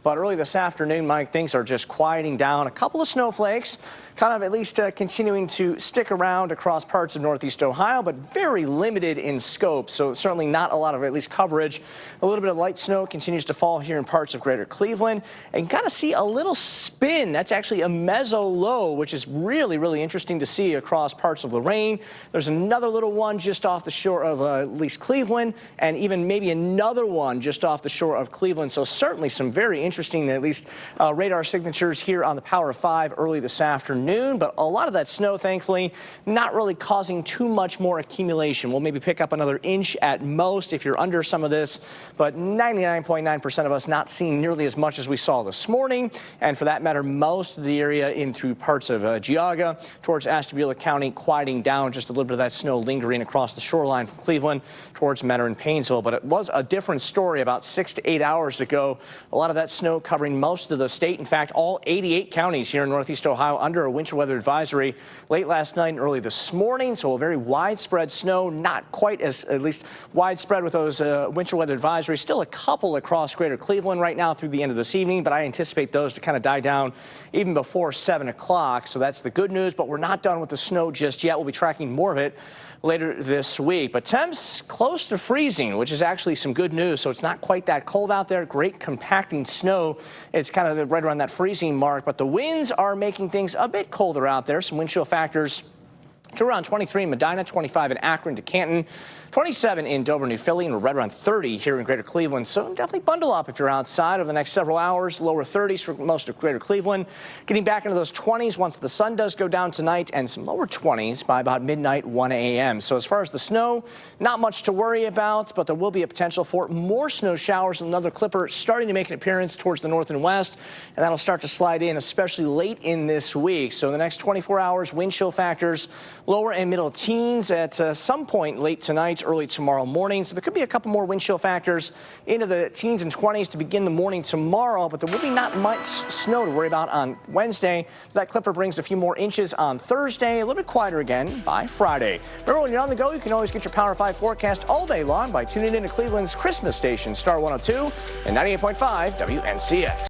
But early this afternoon, Mike, things are just quieting down. A couple of snowflakes kind of at least continuing to stick around across parts of northeast Ohio, but very limited in scope. So certainly not a lot of at least coverage. A little bit of light snow continues to fall here in parts of greater Cleveland, and got to see a little spin. That's actually a meso low, which is really interesting to see across parts of Lorain. There's another little one just off the shore of at least Cleveland, and even maybe another one just off the shore of Cleveland. So certainly some very interesting at least radar signatures here on the Power 5 early this afternoon. But a lot of that snow, thankfully, not really causing too much more accumulation. We'll maybe pick up another inch at most if you're under some of this, but 99.9% of us not seeing nearly as much as we saw this morning. And for that matter, most of the area in through parts of Geauga towards Ashtabula County quieting down, just a little bit of that snow lingering across the shoreline from Cleveland towards Mentor and Paynesville. But it was a different story about 6 to 8 hours ago. A lot of that snow covering most of the state. In fact, all 88 counties here in northeast Ohio under a winter weather advisory late last night and early this morning. So a very widespread snow, not quite as at least widespread with those winter weather advisories. Still a couple across greater Cleveland right now through the end of this evening, but I anticipate those to kind of die down even before 7 o'clock. So that's the good news, but we're not done with the snow just yet. We'll be tracking more of it later this week. But temps close to freezing, which is actually some good news. So it's not quite that cold out there. Great compacting snow. It's kind of right around that freezing mark, but the winds are making things a bit colder out there. Some wind chill factors to around 23 in Medina, 25 in Akron to Canton, 27 in Dover, New Philly, and we're right around 30 here in greater Cleveland. So definitely bundle up if you're outside over the next several hours. Lower 30s for most of greater Cleveland. Getting back into those 20s once the sun does go down tonight, and some lower 20s by about midnight, 1 a.m. So as far as the snow, not much to worry about, but there will be a potential for more snow showers. Another clipper starting to make an appearance towards the north and west, and that'll start to slide in, especially late in this week. So in the next 24 hours, wind chill factors lower and middle teens at some point late tonight, early tomorrow morning. So there could be a couple more wind chill factors into the teens and 20s to begin the morning tomorrow, but there will be not much snow to worry about on Wednesday. That clipper brings a few more inches on Thursday, a little bit quieter again by Friday. Remember, when you're on the go, you can always get your Power 5 forecast all day long by tuning in to Cleveland's Christmas station, Star 102 and 98.5 WNCX.